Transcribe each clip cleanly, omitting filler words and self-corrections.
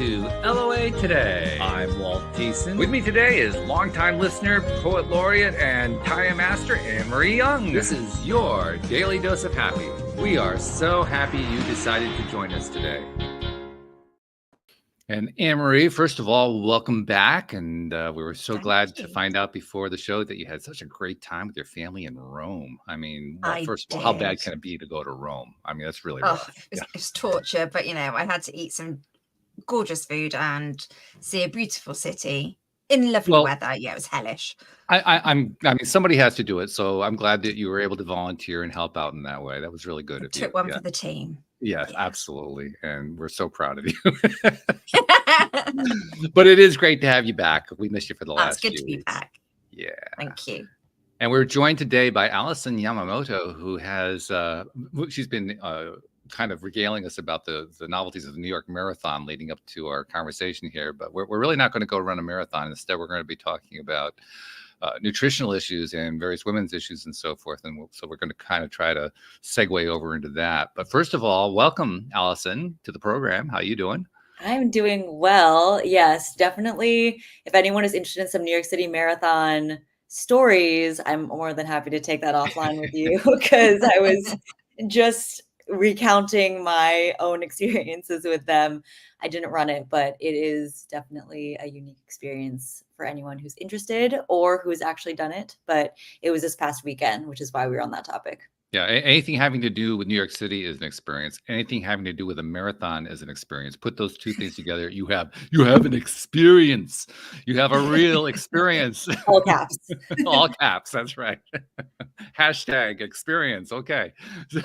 to LOA Today. I'm Walt Thiessen. With me today is longtime listener, poet laureate, and Taya Master Anne-Marie Young. This is your Daily Dose of Happy. We are so happy you decided to join us today. And Anne-Marie, first of all, welcome back. And we were so glad to find out before the show that you had such a great time with your family in Rome. I mean, well, first of all, how bad can it be to go to Rome? I mean, that's really rough. It's torture, but you know, I had to eat some gorgeous food and see a beautiful city in lovely weather. Yeah, it was hellish. I mean, somebody has to do it, so I'm glad that you were able to volunteer and help out in that way. That was really good of you. Took one for the team. Yes, absolutely, and we're so proud of you. But it is great to have you back. We missed you for the last few weeks. It's good to be back. Yeah, thank you. And we're joined today by Allison Yamamoto, who has she's been kind of regaling us about the novelties of the New York Marathon leading up to our conversation here. But we're really not going to go run a marathon. Instead, we're going to be talking about nutritional issues and various women's issues and so forth. And so we're going to kind of try to segue over into that. But first of all, welcome, Allison, to the program. How are you doing? I'm doing well. Yes, definitely. If anyone is interested in some New York City Marathon stories, I'm more than happy to take that offline with you because I was just recounting my own experiences with them. I didn't run it, but it is definitely a unique experience for anyone who's interested or who's actually done it. But it was this past weekend, which is why we were on that topic. Yeah, anything having to do with New York City is an experience. Anything having to do with a marathon is an experience. Put those two things together, you have an experience. You have a real experience. All caps. All caps, that's right. Hashtag experience. Okay. So,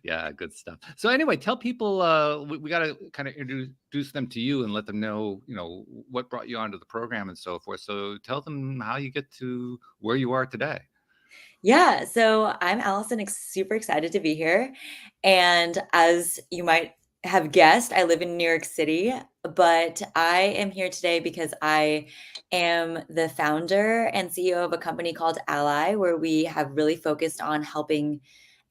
yeah, good stuff. So anyway, tell people, we got to kind of introduce them to you and let them know, what brought you onto the program and so forth. So tell them how you get to where you are today. Yeah, so I'm Allison, super excited to be here. And as you might have guessed, I live in New York City, but I am here today because I am the founder and CEO of a company called Ally, where we have really focused on helping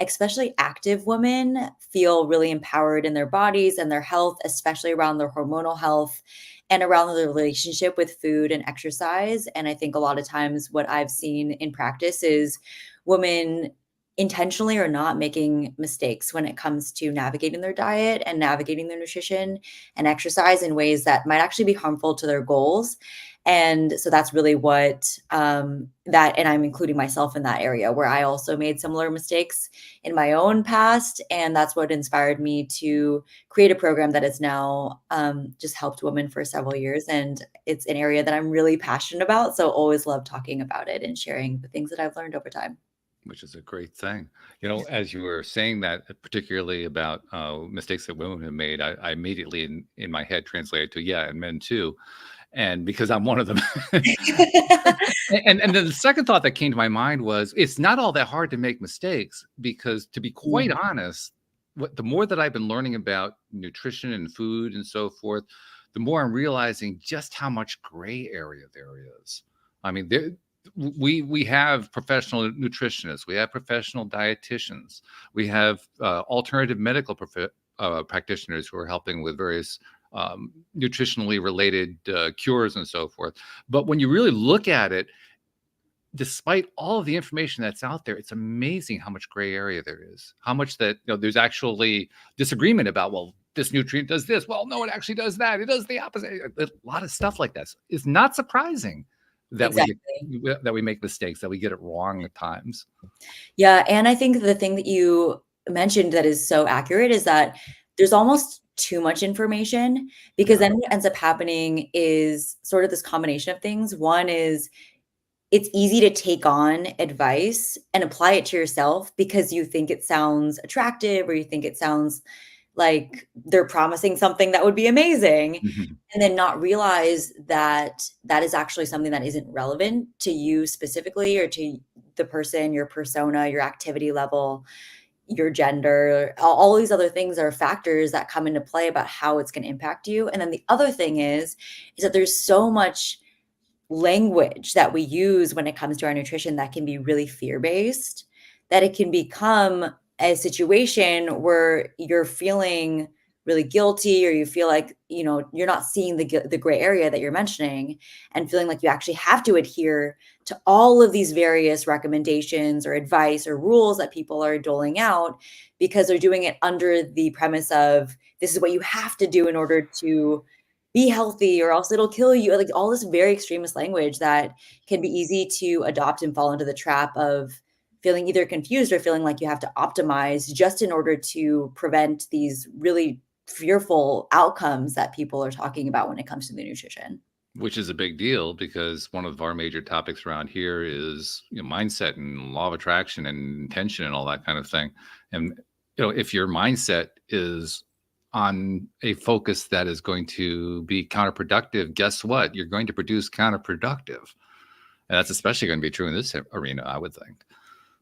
especially active women feel really empowered in their bodies and their health, especially around their hormonal health and around the relationship with food and exercise. And I think a lot of times what I've seen in practice is women intentionally or not making mistakes when it comes to navigating their diet and navigating their nutrition and exercise in ways that might actually be harmful to their goals. And so that's really what and I'm including myself in that area where I also made similar mistakes in my own past. And that's what inspired me to create a program that has now just helped women for several years. And it's an area that I'm really passionate about. So always love talking about it and sharing the things that I've learned over time. Which is a great thing. As you were saying that, particularly about mistakes that women have made, I immediately in my head translated to, and men too. And because I'm one of them. and then the second thought that came to my mind was, it's not all that hard to make mistakes because, to be quite honest, the more that I've been learning about nutrition and food and so forth, the more I'm realizing just how much gray area there is. I mean, we have professional nutritionists, we have professional dietitians, we have alternative medical practitioners who are helping with various nutritionally related cures and so forth. But when you really look at it, despite all of the information that's out there, it's amazing how much gray area there is, how much that there's actually disagreement about, well, this nutrient does this, well, no, it actually does that, it does the opposite. A lot of stuff like that. It's not surprising that we make mistakes, that we get it wrong at times. Yeah. And I think the thing that you mentioned that is so accurate is that there's almost too much information, because then what ends up happening is sort of this combination of things. One is it's easy to take on advice and apply it to yourself because you think it sounds attractive or you think it sounds like they're promising something that would be amazing, and then not realize that that is actually something that isn't relevant to you specifically or to the person, your persona, your activity level, your gender. All these other things are factors that come into play about how it's going to impact you. And then the other thing is that there's so much language that we use when it comes to our nutrition that can be really fear-based, that it can become a situation where you're feeling really guilty, or you feel like, you're not seeing the gray area that you're mentioning, and feeling like you actually have to adhere to all of these various recommendations or advice or rules that people are doling out, because they're doing it under the premise of, this is what you have to do in order to be healthy, or else it'll kill you. Like, all this very extremist language that can be easy to adopt and fall into the trap of feeling either confused or feeling like you have to optimize just in order to prevent these really fearful outcomes that people are talking about when it comes to the nutrition. Which is a big deal because one of our major topics around here is, mindset and law of attraction and intention and all that kind of thing. And if your mindset is on a focus that is going to be counterproductive, guess what? You're going to produce counterproductive. And that's especially going to be true in this arena, I would think.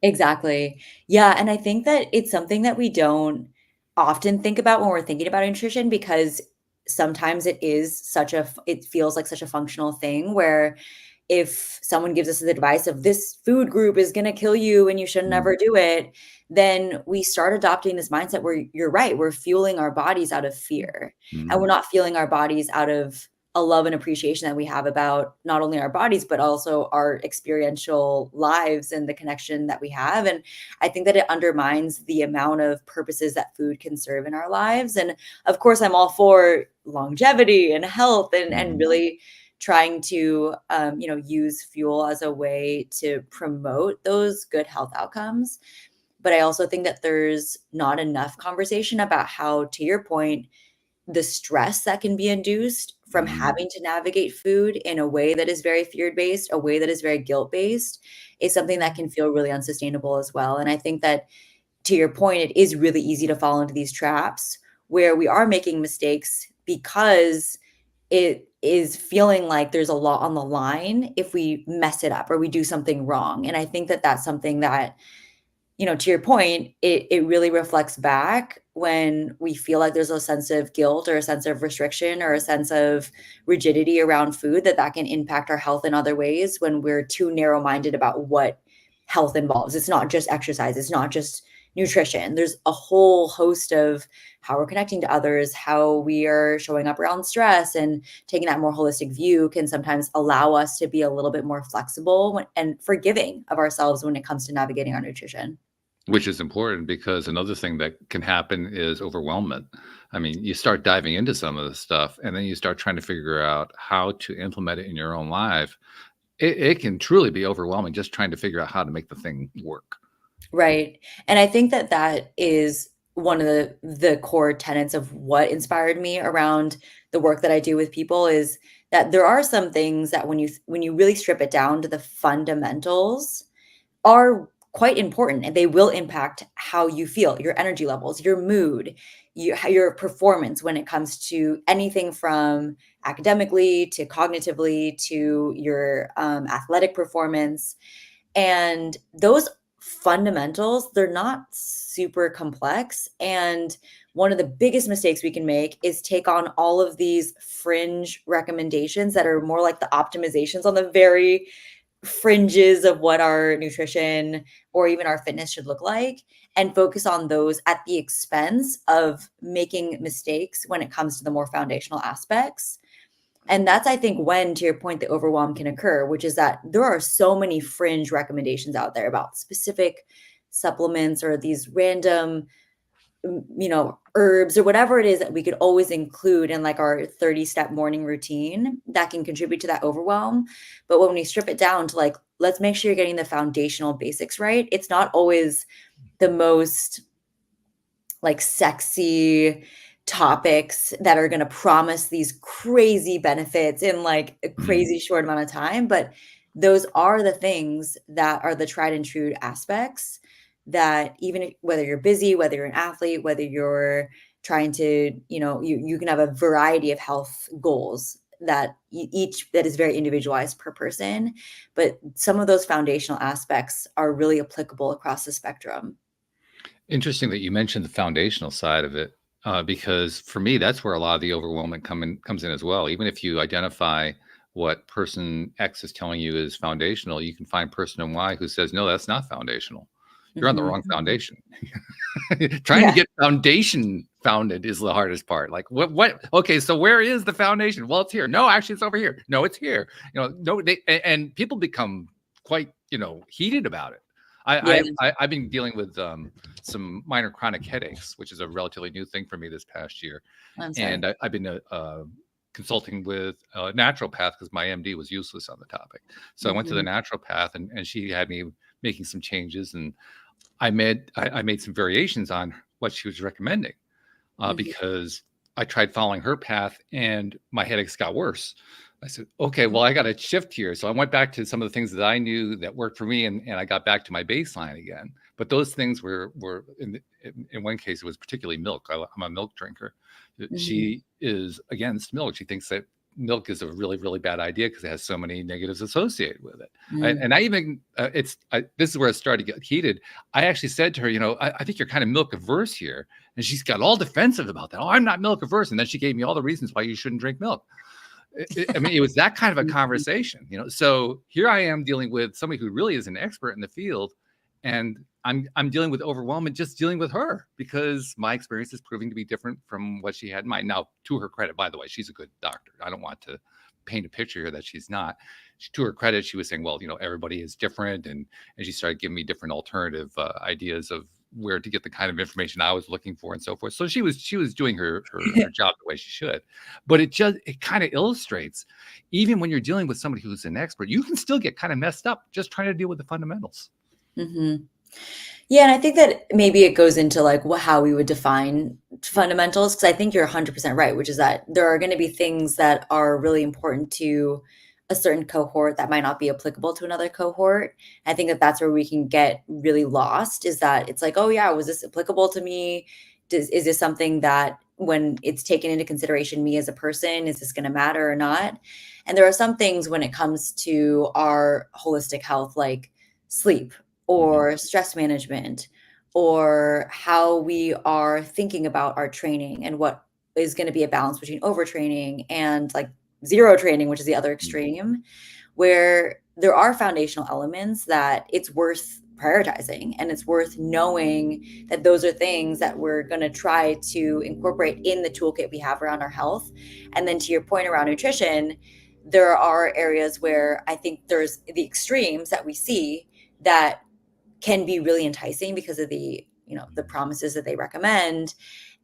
Exactly. Yeah, and I think that it's something that we don't often think about when we're thinking about nutrition, because sometimes it feels like such a functional thing, where if someone gives us the advice of, this food group is going to kill you and you should never do it, then we start adopting this mindset where, you're right, we're fueling our bodies out of fear. And we're not fueling our bodies out of a love and appreciation that we have about not only our bodies, but also our experiential lives and the connection that we have. And I think that it undermines the amount of purposes that food can serve in our lives. And of course, I'm all for longevity and health, and really trying to, use fuel as a way to promote those good health outcomes. But I also think that there's not enough conversation about how, to your point, the stress that can be induced from having to navigate food in a way that is very fear-based, a way that is very guilt-based, is something that can feel really unsustainable as well. And I think that, to your point, it is really easy to fall into these traps where we are making mistakes because it is feeling like there's a lot on the line if we mess it up or we do something wrong. And I think that that's something that, to your point, it really reflects back when we feel like there's a sense of guilt or a sense of restriction or a sense of rigidity around food, that can impact our health in other ways when we're too narrow-minded about what health involves. It's not just exercise. It's not just nutrition. There's a whole host of how we're connecting to others, how we are showing up around stress, and taking that more holistic view can sometimes allow us to be a little bit more flexible and forgiving of ourselves when it comes to navigating our nutrition. Which is important because another thing that can happen is overwhelmment. I mean, you start diving into some of this stuff and then you start trying to figure out how to implement it in your own life. It can truly be overwhelming just trying to figure out how to make the thing work. Right. And I think that that is one of the core tenets of what inspired me around the work that I do with people, is that there are some things that when you really strip it down to the fundamentals, are quite important, and they will impact how you feel, your energy levels, your mood, your performance when it comes to anything from academically to cognitively to your athletic performance. And those fundamentals, they're not super complex. And one of the biggest mistakes we can make is take on all of these fringe recommendations that are more like the optimizations on the very fringes of what our nutrition or even our fitness should look like, and focus on those at the expense of making mistakes when it comes to the more foundational aspects. And that's, I think, when, to your point, the overwhelm can occur, which is that there are so many fringe recommendations out there about specific supplements or these random, herbs or whatever it is that we could always include in like our 30-step morning routine that can contribute to that overwhelm. But when we strip it down to like, let's make sure you're getting the foundational basics right, it's not always the most like sexy topics that are going to promise these crazy benefits in like a crazy short amount of time. But those are the things that are the tried and true aspects that, even if, whether you're busy, whether you're an athlete, whether you're trying to, you can have a variety of health goals that each that is very individualized per person. But some of those foundational aspects are really applicable across the spectrum. Interesting that you mentioned the foundational side of it, because for me, that's where a lot of the overwhelmment comes in as well. Even if you identify what person X is telling you is foundational, you can find person Y who says, no, that's not foundational. You're on the wrong foundation. Trying to get foundation founded is the hardest part. Like what? Okay, so where is the foundation? Well, it's here. No, actually, it's over here. No, it's here. No, and people become quite, heated about it. Yeah. I've been dealing with some minor chronic headaches, which is a relatively new thing for me this past year. I'm sorry. And I've been consulting with a naturopath because my MD was useless on the topic. So I went to the naturopath, and she had me making some changes, and I made some variations on what she was recommending because I tried following her path and my headaches got worse. I said, okay, well, I got to shift here. So I went back to some of the things that I knew that worked for me, and I got back to my baseline again. But those things were in one case, it was particularly milk. I'm a milk drinker. She is against milk. She thinks that milk is a really, really bad idea because it has so many negatives associated with it. And I even, this is where it started to get heated. I actually said to her, I think you're kind of milk averse here. And she's got all defensive about that. Oh, I'm not milk averse. And then she gave me all the reasons why you shouldn't drink milk. It was that kind of a conversation, So here I am dealing with somebody who really is an expert in the field, and I'm dealing with overwhelmment just dealing with her because my experience is proving to be different from what she had in mind. Now, to her credit, by the way, she's a good doctor. I don't want to paint a picture here that she's not. To her credit, she was saying, well, everybody is different, and she started giving me different alternative ideas of where to get the kind of information I was looking for and so forth. So she was doing her job the way she should. But it kind of illustrates, even when you're dealing with somebody who's an expert, you can still get kind of messed up just trying to deal with the fundamentals. Yeah, and I think that maybe it goes into like how we would define fundamentals, because I think you're 100% right, which is that there are going to be things that are really important to a certain cohort that might not be applicable to another cohort. I think that that's where we can get really lost, is that it's like, oh yeah, was this applicable to me? Is this something that when it's taken into consideration, me as a person, is this going to matter or not? And there are some things when it comes to our holistic health, like sleep or stress management, or how we are thinking about our training and what is going to be a balance between overtraining and like zero training, which is the other extreme, where there are foundational elements that it's worth prioritizing, and it's worth knowing that those are things that we're going to try to incorporate in the toolkit we have around our health. And then to your point around nutrition, there are areas where I think there's the extremes that we see that can be really enticing because of the promises that they recommend.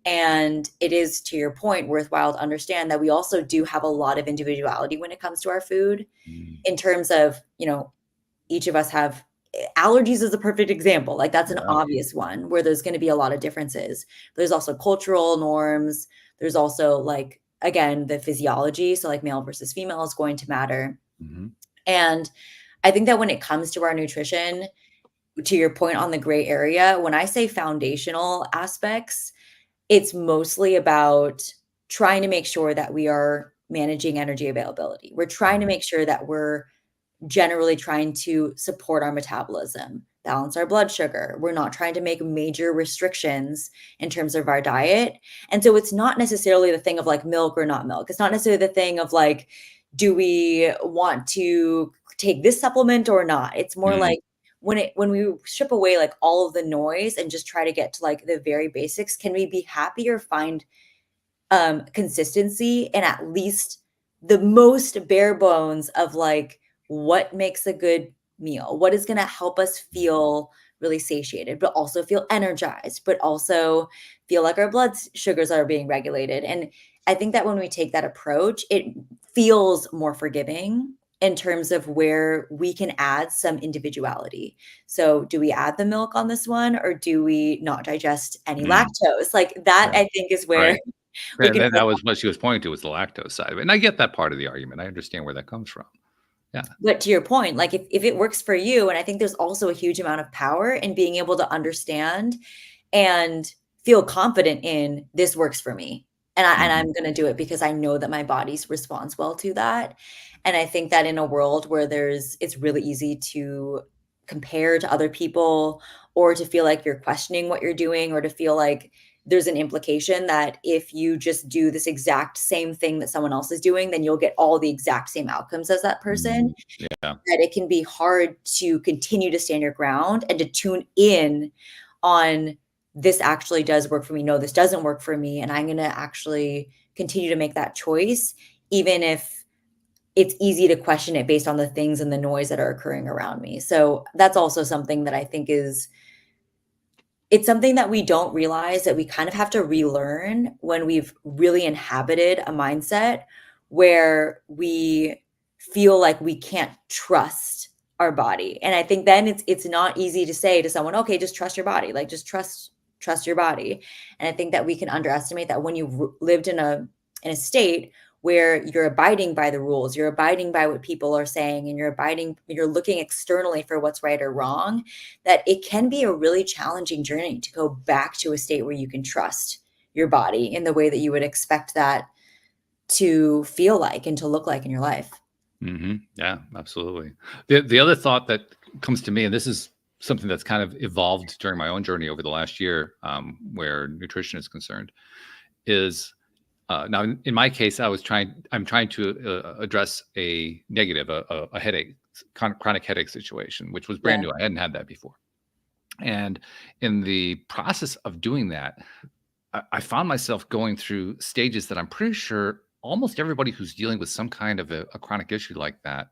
And it is, to your point, worthwhile to understand that we also do have a lot of individuality when it comes to our food, in terms of, each of us have allergies is a perfect example. Like that's an obvious one where there's going to be a lot of differences. There's also cultural norms. There's also like, again, the physiology. So like male versus female is going to matter. And I think that when it comes to our nutrition, to your point on the gray area, when I say foundational aspects, it's mostly about trying to make sure that we are managing energy availability. We're trying to make sure that we're generally trying to support our metabolism, balance our blood sugar. We're not trying to make major restrictions in terms of our diet. And so it's not necessarily the thing of like milk or not milk. It's not necessarily the thing of like, do we want to take this supplement or not? It's more like, when we strip away like all of the noise and just try to get to like the very basics, can we be happy or find consistency and at least the most bare bones of like what makes a good meal, what is going to help us feel really satiated, but also feel energized, but also feel like our blood sugars are being regulated. And I think that when we take that approach, it feels more forgiving in terms of where we can add some individuality. So do we add the milk on this one, or do we not digest any lactose? Like that, I think is where we can. That was what she was pointing to, was the lactose side of it. And I get that part of the argument. I understand where that comes from. Yeah. But to your point, like if it works for you, and I think there's also a huge amount of power in being able to understand and feel confident in this works for me. And I'm going to do it because I know that my body responds well to that. And I think that in a world where it's really easy to compare to other people, or to feel like you're questioning what you're doing, or to feel like there's an implication that if you just do this exact same thing that someone else is doing, then you'll get all the exact same outcomes as that person. That it can be hard to continue to stand your ground and to tune in on this actually does work for me. No, this doesn't work for me. And I'm going to actually continue to make that choice, even if it's easy to question it based on the things and the noise that are occurring around me. So that's also something that I think it's something that we don't realize that we kind of have to relearn when we've really inhabited a mindset where we feel like we can't trust our body. And I think then it's not easy to say to someone, okay, just trust your body, like just trust your body. And I think that we can underestimate that when you've lived in a state where you're abiding by the rules, you're abiding by what people are saying, and you're looking externally for what's right or wrong, that it can be a really challenging journey to go back to a state where you can trust your body in the way that you would expect that to feel like and to look like in your life. Yeah, absolutely. The other thought that comes to me, and this is something that's kind of evolved during my own journey over the last year, where nutrition is concerned, is now in my case, I'm trying to address a negative, a headache, chronic headache situation, which was brand Yeah. new. I hadn't had that before. And in the process of doing that, I found myself going through stages that I'm pretty sure almost everybody who's dealing with some kind of a chronic issue like that,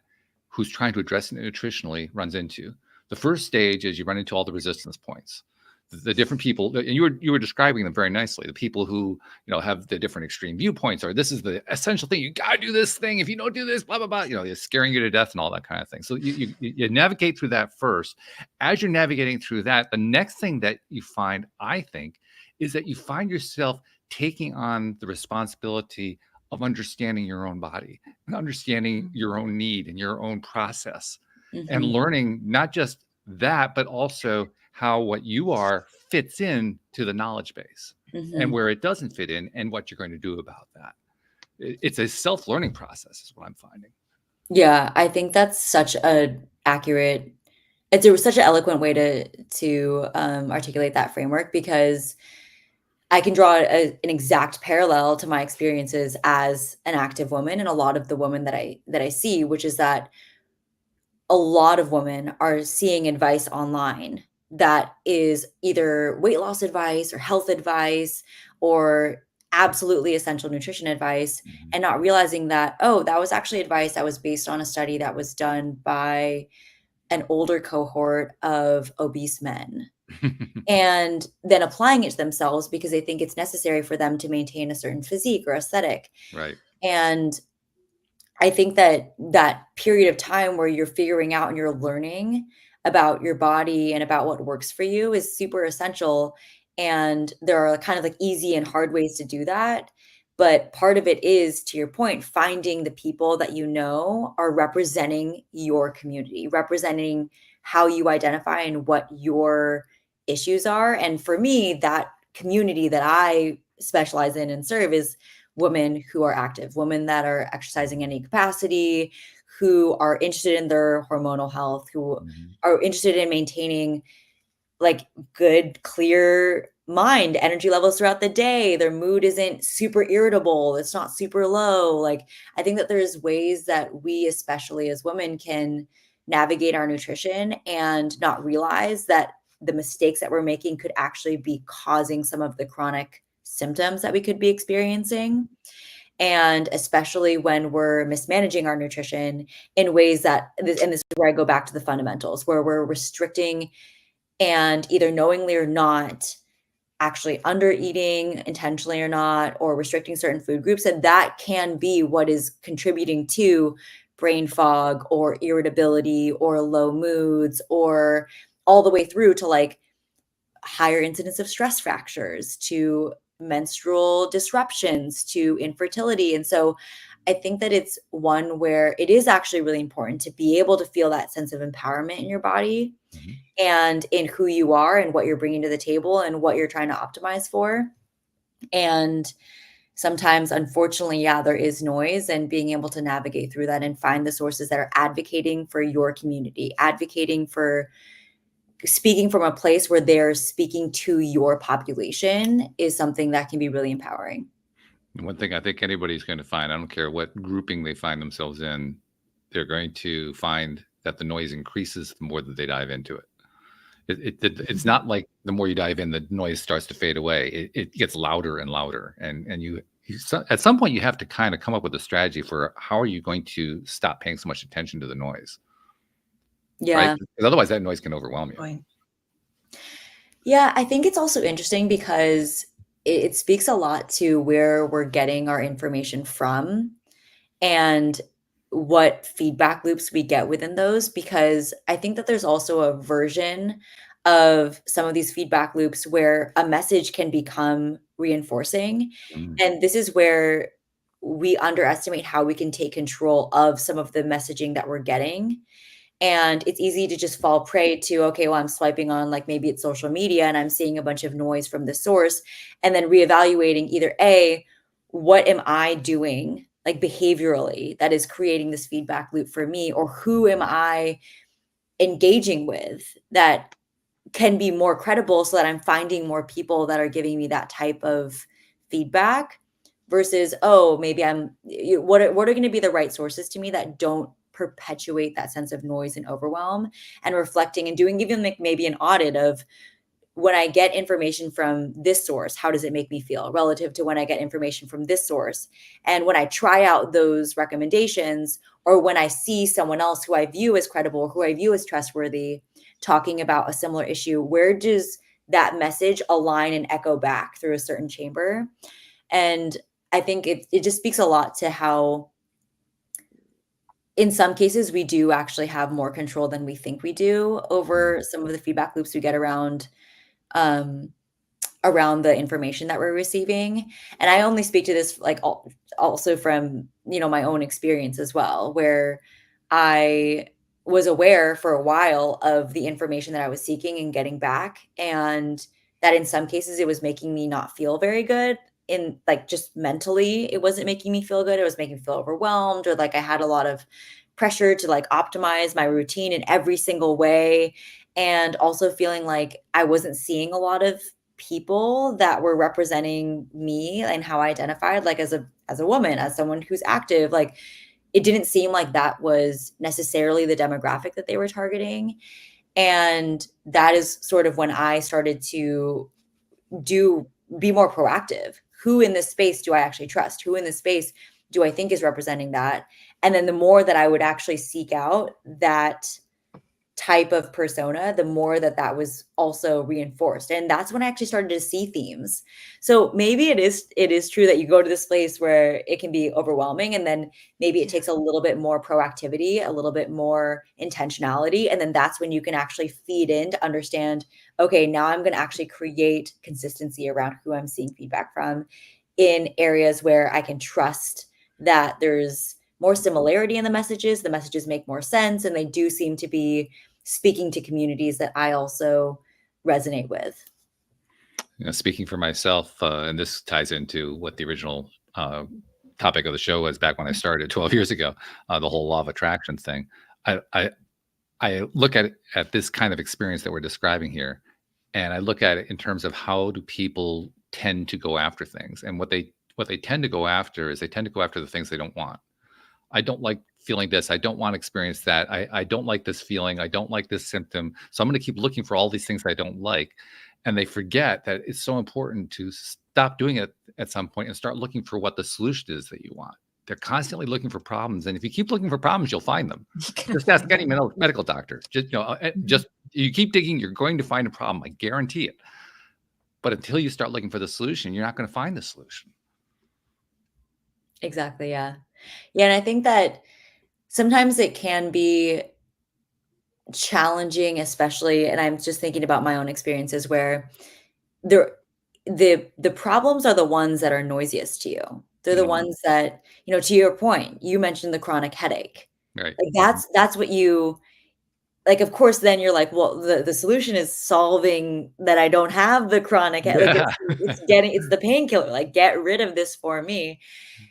who's trying to address it nutritionally, runs into. The first stage is you run into all the resistance points. The different people, and you were describing them very nicely. The people who have the different extreme viewpoints, or this is the essential thing. You gotta do this thing. If you don't do this, blah blah blah. They're scaring you to death and all that kind of thing. So you navigate through that first. As you're navigating through that, the next thing that you find, I think, is that you find yourself taking on the responsibility of understanding your own body and understanding your own need and your own process, and Mhm. learning not just that, but also how what you are fits in to the knowledge base, and Mhm. where it doesn't fit in, and what you're going to do about that. It's a self-learning process is what I'm finding. Yeah, I think that's such a accurate it's such an eloquent way to articulate that framework, because I can draw an exact parallel to my experiences as an active woman and a lot of the women that I see, which is that a lot of women are seeing advice online that is either weight loss advice or health advice or absolutely essential nutrition advice, and not realizing that, oh, that was actually advice that was based on a study that was done by an older cohort of obese men, and then applying it to themselves because they think it's necessary for them to maintain a certain physique or aesthetic. Right. And I think that that period of time where you're figuring out and you're learning about your body and about what works for you is super essential. And there are kind of like easy and hard ways to do that. But part of it is, to your point, finding the people that you know are representing your community, representing how you identify and what your issues are. And for me, that community that I specialize in and serve is women who are active, women that are exercising in any capacity, who are interested in their hormonal health, who Mhm. are interested in maintaining like good, clear mind, energy levels throughout the day. Their mood isn't super irritable, it's not super low. Like, I think that there's ways that we, especially as women, can navigate our nutrition and not realize that the mistakes that we're making could actually be causing some of the chronic symptoms that we could be experiencing. And especially when we're mismanaging our nutrition in ways that this is where I go back to the fundamentals, where we're restricting and either knowingly or not actually under eating intentionally or not, or restricting certain food groups, and that can be what is contributing to brain fog or irritability or low moods, or all the way through to like higher incidence of stress fractures, to menstrual disruptions, to infertility. And so I think that it's one where it is actually really important to be able to feel that sense of empowerment in your body Mhm. and in who you are and what you're bringing to the table and what you're trying to optimize for. And sometimes, unfortunately, yeah, there is noise, and being able to navigate through that and find the sources that are advocating for your community, advocating for speaking from a place where they're speaking to your population is something that can be really empowering. One thing I think anybody's going to find, I don't care what grouping they find themselves in, they're going to find that the noise increases the more that they dive into it. It's not like the more you dive in, the noise starts to fade away. It gets louder and louder, and at some point you have to kind of come up with a strategy for how are you going to stop paying so much attention to the noise, right? Yeah. Because otherwise that noise can overwhelm you. Point. Yeah, I think it's also interesting because it speaks a lot to where we're getting our information from and what feedback loops we get within those, because I think that there's also a version of some of these feedback loops where a message can become reinforcing. Mm. And this is where we underestimate how we can take control of some of the messaging that we're getting. And it's easy to just fall prey to, okay, well, I'm swiping on like maybe it's social media and I'm seeing a bunch of noise from the source, and then reevaluating either A, what am I doing like behaviorally that is creating this feedback loop for me, or who am I engaging with that can be more credible so that I'm finding more people that are giving me that type of feedback versus, oh, maybe what are going to be the right sources to me that don't perpetuate that sense of noise and overwhelm, and reflecting and doing even like maybe an audit of when I get information from this source, how does it make me feel relative to when I get information from this source? And when I try out those recommendations, or when I see someone else who I view as credible, who I view as trustworthy, talking about a similar issue, where does that message align and echo back through a certain chamber? And I think it just speaks a lot to how, in some cases, we do actually have more control than we think we do over some of the feedback loops we get around the information that we're receiving. And I only speak to this like also from, my own experience as well, where I was aware for a while of the information that I was seeking and getting back, and that in some cases it was making me not feel very good. In like just mentally, it wasn't making me feel good. It was making me feel overwhelmed, or like I had a lot of pressure to like optimize my routine in every single way. And also feeling like I wasn't seeing a lot of people that were representing me and how I identified, like as a woman, as someone who's active. Like it didn't seem like that was necessarily the demographic that they were targeting. And that is sort of when I started to be more proactive. Who in this space do I actually trust? Who in this space do I think is representing that? And then the more that I would actually seek out that type of persona, the more that was also reinforced. And that's when I actually started to see themes. So maybe it is true that you go to this place where it can be overwhelming, and then maybe it takes a little bit more proactivity, a little bit more intentionality. And then that's when you can actually feed in to understand, okay, now I'm going to actually create consistency around who I'm seeing feedback from in areas where I can trust that there's more similarity in the messages make more sense, and they do seem to be speaking to communities that I also resonate with. Speaking for myself, and this ties into what the original topic of the show was back when I started 12 years ago, the whole law of attraction thing. I look at this kind of experience that we're describing here, and I look at it in terms of how do people tend to go after things, and what they tend to go after is they tend to go after the things they don't want. I don't like feeling this. I don't want to experience that. I don't like this feeling. I don't like this symptom. So I'm going to keep looking for all these things I don't like. And they forget that it's so important to stop doing it at some point and start looking for what the solution is that you want. They're constantly looking for problems. And if you keep looking for problems, you'll find them. Just ask any medical doctor. Just you keep digging, you're going to find a problem. I guarantee it. But until you start looking for the solution, you're not going to find the solution. Exactly. Yeah. Yeah. And I think that sometimes it can be challenging, especially, and I'm just thinking about my own experiences where the problems are the ones that are noisiest to you. They're the ones that, to your point, you mentioned the chronic headache. Right. Like that's what you like. Of course, then you're like, well, the solution is solving that I don't have the chronic headache. Like it's the painkiller. Like get rid of this for me.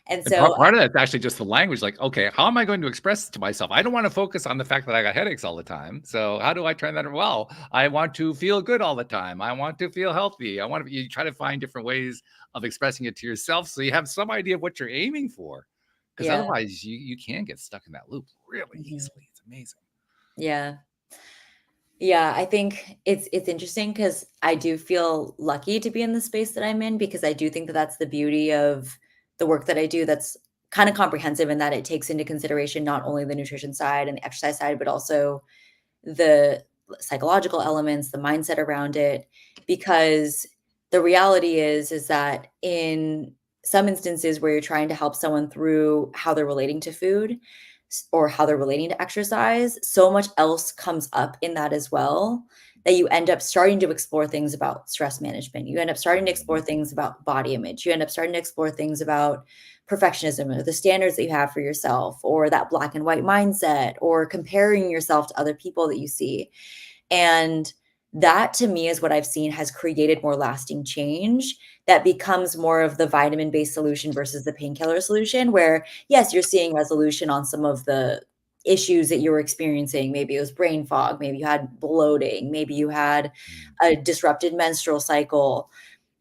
And so part of that's actually just the language. Like, okay, how am I going to express to myself? I don't want to focus on the fact that I got headaches all the time. So how do I turn that? Well, I want to feel good all the time. I want to feel healthy. You try to find different ways of expressing it to yourself, so you have some idea of what you're aiming for. Because otherwise, you can get stuck in that loop really easily. It's amazing. Yeah. Yeah, I think it's interesting because I do feel lucky to be in the space that I'm in because I do think that that's the beauty of the work that I do that's kind of comprehensive in that it takes into consideration not only the nutrition side and the exercise side, but also the psychological elements, the mindset around it, because the reality is that in some instances where you're trying to help someone through how they're relating to food or how they're relating to exercise, so much else comes up in that as well that you end up starting to explore things about stress management. You end up starting to explore things about body image. You end up starting to explore things about perfectionism or the standards that you have for yourself or that black and white mindset or comparing yourself to other people that you see. And that to me is what I've seen has created more lasting change that becomes more of the vitamin based solution versus the painkiller solution, where, yes, you're seeing resolution on some of the issues that you were experiencing. Maybe it was brain fog, maybe you had bloating, maybe you had a disrupted menstrual cycle.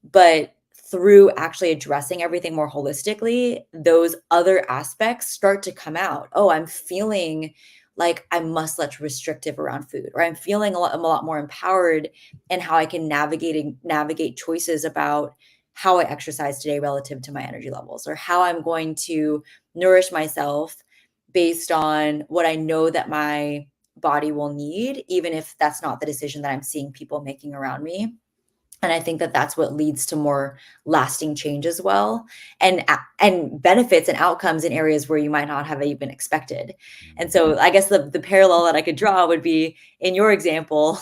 But through actually addressing everything more holistically, those other aspects start to come out. Oh, I'm feeling like I'm much less restrictive around food, or I'm feeling I'm a lot more empowered in how I can navigate choices about how I exercise today relative to my energy levels, or how I'm going to nourish myself based on what I know that my body will need, even if that's not the decision that I'm seeing people making around me. And I think that that's what leads to more lasting change as well, and benefits and outcomes in areas where you might not have even expected. And so I guess the parallel that I could draw would be in your example,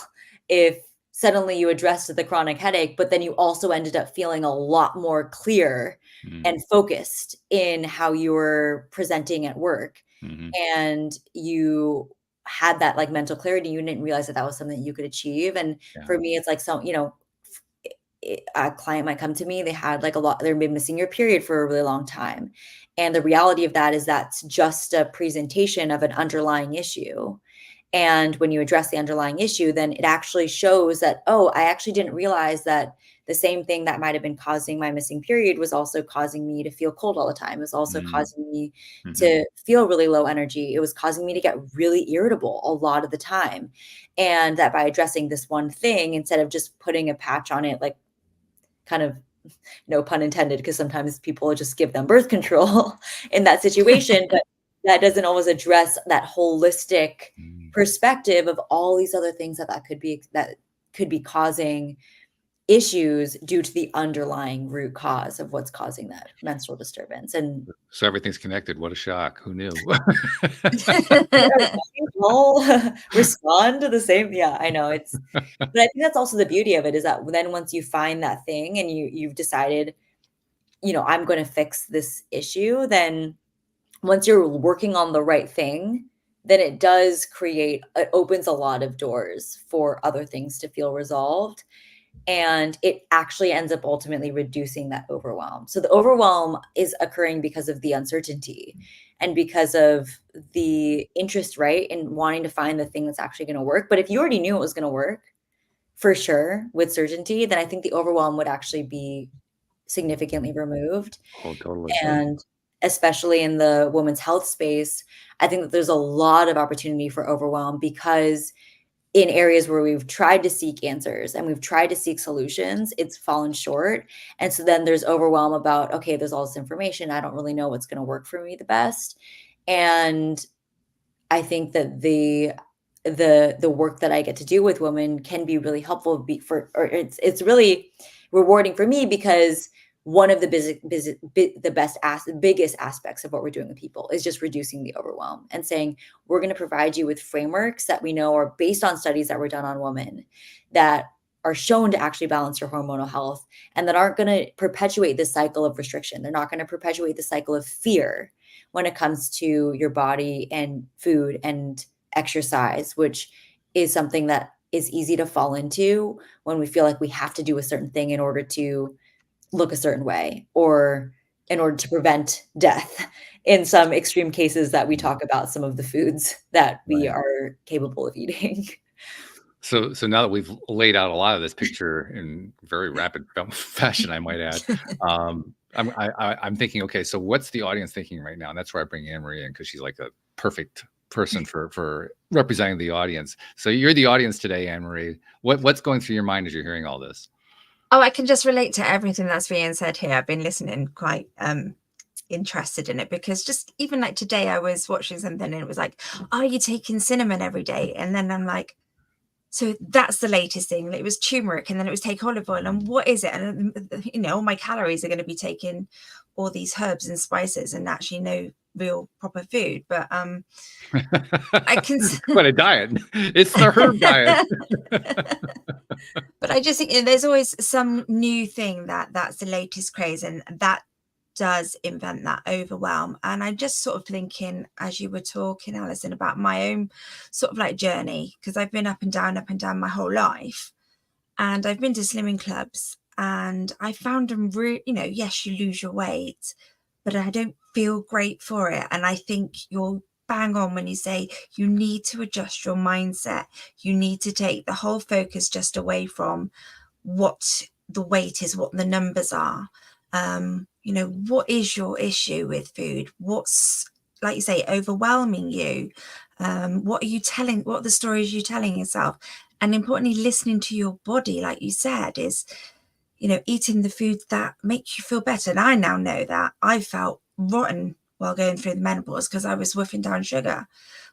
if suddenly you addressed the chronic headache, but then you also ended up feeling a lot more clear Mm, and focused in how you were presenting at work, mhm. and you had that like mental clarity, you didn't realize that that was something that you could achieve. And Yeah. for me, it's like, so, a client might come to me, they had like they've been missing your period for a really long time. And the reality of that is that's just a presentation of an underlying issue. And when you address the underlying issue, then it actually shows that, oh, I actually didn't realize that the same thing that might have been causing my missing period was also causing me to feel cold all the time. It was also Mm, causing me mhm. to feel really low energy. It was causing me to get really irritable a lot of the time. And that by addressing this one thing, instead of just putting a patch on it, like kind of no pun intended, because sometimes people just give them birth control in that situation, but that doesn't always address that holistic Mm. perspective of all these other things that could be causing issues due to the underlying root cause of what's causing that menstrual disturbance. And So everything's connected. What a shock. Who knew? our bodies all respond to the same. Yeah, I know it's, but I think that's also the beauty of it is that then once you find that thing and you've decided, I'm going to fix this issue, then once you're working on the right thing, then it opens a lot of doors for other things to feel resolved. And it actually ends up ultimately reducing that overwhelm. So the overwhelm is occurring because of the uncertainty and because of the interest, right? In wanting to find the thing that's actually going to work. But if you already knew it was going to work for sure with certainty, then I think the overwhelm would actually be significantly removed. Oh, totally. And especially in the women's health space, I think that there's a lot of opportunity for overwhelm because in areas where we've tried to seek answers and we've tried to seek solutions, it's fallen short. And so then there's overwhelm about, okay, there's all this information. I don't really know what's going to work for me the best. And I think that the work that I get to do with women can be really helpful or it's really rewarding for me because one of the biggest aspects of what we're doing with people is just reducing the overwhelm and saying we're going to provide you with frameworks that we know are based on studies that were done on women that are shown to actually balance your hormonal health and that aren't going to perpetuate this cycle of restriction. They're not going to perpetuate the cycle of fear when it comes to your body and food and exercise, which is something that is easy to fall into when we feel like we have to do a certain thing in order to look a certain way or in order to prevent death in some extreme cases that we Mm, talk about some of the foods that we right. are capable of eating. So now that we've laid out a lot of this picture in very rapid fashion, I might add, I'm thinking, okay, so what's the audience thinking right now? And that's where I bring Anne Marie in because she's like a perfect person for representing the audience. So you're the audience today, Anne Marie. What's going through your mind as you're hearing all this? Oh, I can just relate to everything that's being said here. I've been listening quite interested in it, because just even like today I was watching something and it was like, are you taking cinnamon every day? And then I'm like, so that's the latest thing. It was turmeric, and then it was take olive oil, and what is it? And all my calories are going to be taking all these herbs and spices and actually no real proper food. But I can quite a diet. It's the herb diet. But I just think there's always some new thing that's the latest craze, and that does invent that overwhelm. And I'm just sort of thinking, as you were talking, Alison, about my own sort of like journey, because I've been up and down my whole life, and I've been to slimming clubs, and I found them yes, you lose your weight, but I don't feel great for it. And I think you're bang on when you say you need to adjust your mindset. You need to take the whole focus just away from what the weight is, what the numbers are. What is your issue with food? What's, like you say, overwhelming you? What are the stories you're telling yourself? And importantly, listening to your body, like you said, is eating the foods that make you feel better. And I now know that I felt rotten while going through the menopause because I was wolfing down sugar.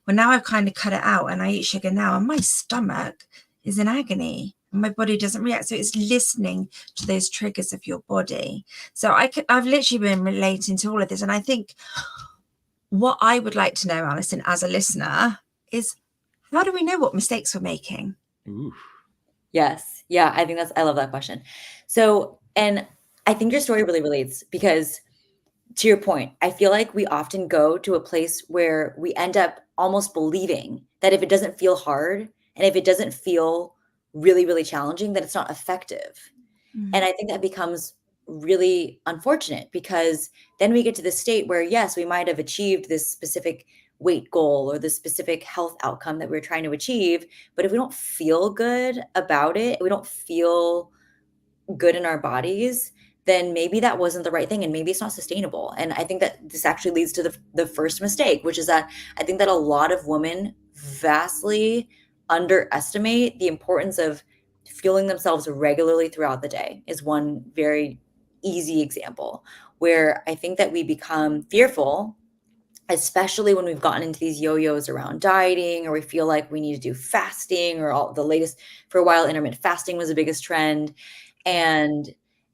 Well, now I've kind of cut it out and I eat sugar now, and my stomach is in agony. My body doesn't react. So it's listening to those triggers of your body. So I've literally been relating to all of this. And I think what I would like to know, Alison, as a listener, is how do we know what mistakes we're making? Ooh. Yes. Yeah. I love that question. So, and I think your story really relates because, to your point, I feel like we often go to a place where we end up almost believing that if it doesn't feel hard and if it doesn't feel really, really challenging, that it's not effective. And I think that becomes really unfortunate, because then we get to the state where, yes, we might have achieved this specific weight goal or this specific health outcome that we're trying to achieve. But if we don't feel good about it, we don't feel good in our bodies, then maybe that wasn't the right thing, and maybe it's not sustainable. And I think that this actually leads to the first mistake, which is that I think that a lot of women vastly underestimate the importance of fueling themselves regularly throughout the day. Is one very easy example where I think that we become fearful, especially when we've gotten into these yo-yos around dieting, or we feel like we need to do fasting, or all the latest. For a while, intermittent fasting was the biggest trend.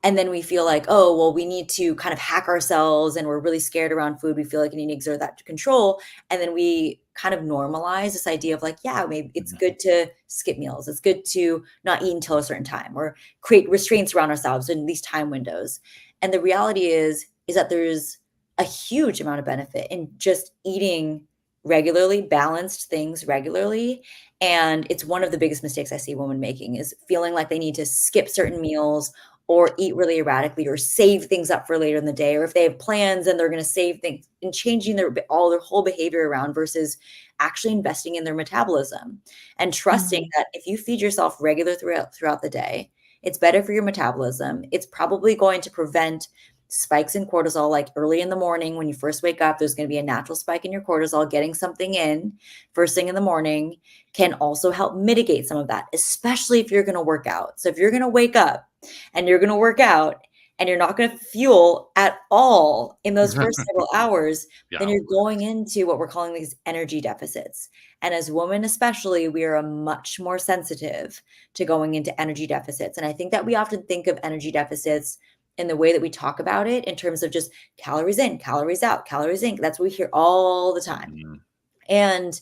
And then we feel like, oh, well, we need to kind of hack ourselves, and we're really scared around food. We feel like we need to exert that control. And then we kind of normalize this idea of like, yeah, maybe it's good to skip meals. It's good to not eat until a certain time, or create restraints around ourselves in these time windows. And the reality is that there's a huge amount of benefit in just eating regularly, balanced things regularly. And it's one of the biggest mistakes I see women making, is feeling like they need to skip certain meals, or eat really erratically, or save things up for later in the day, or if they have plans and they're going to save things, and changing their whole behavior around versus actually investing in their metabolism and trusting that if you feed yourself regular throughout the day, it's better for your metabolism. It's probably going to prevent spikes in cortisol. Like early in the morning when you first wake up, there's going to be a natural spike in your cortisol. Getting something in first thing in the morning can also help mitigate some of that, especially if you're going to work out. So if you're going to wake up and you're going to work out and you're not going to fuel at all in those first several hours, then you're going into what we're calling these energy deficits. And as women, especially, we are much more sensitive to going into energy deficits. And I think that we often think of energy deficits in the way that we talk about it in terms of just calories in, calories out, calories in. That's what we hear all the time. And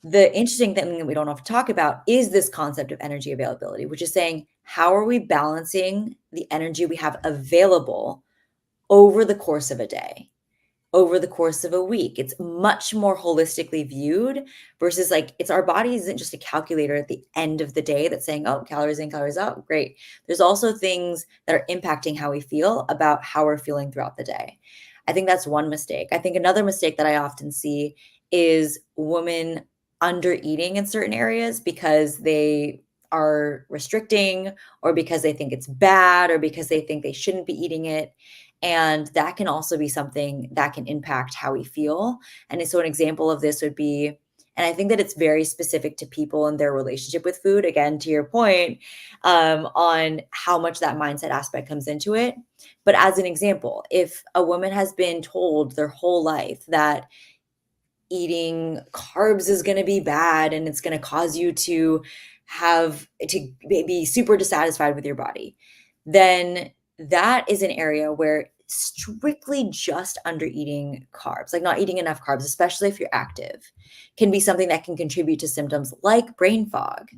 the interesting thing that we don't often talk about is this concept of energy availability, which is saying, how are we balancing the energy we have available over the course of a day, over the course of a week? It's much more holistically viewed versus like, it's our body isn't just a calculator at the end of the day that's saying, oh, calories in, calories out. Great. There's also things that are impacting how we feel about how we're feeling throughout the day. I think that's one mistake. I think another mistake that I often see is women under eating in certain areas because they are restricting, or because they think it's bad, or because they think they shouldn't be eating it. And that can also be something that can impact how we feel. And so an example of this would be And I think that it's very specific to people and their relationship with food. Again, to your point, on how much that mindset aspect comes into it. But as an example, if a woman has been told their whole life that eating carbs is going to be bad and it's going to cause you to be super dissatisfied with your body, then that is an area where strictly just under eating carbs, like not eating enough carbs, especially if you're active, can be something that can contribute to symptoms like brain fog.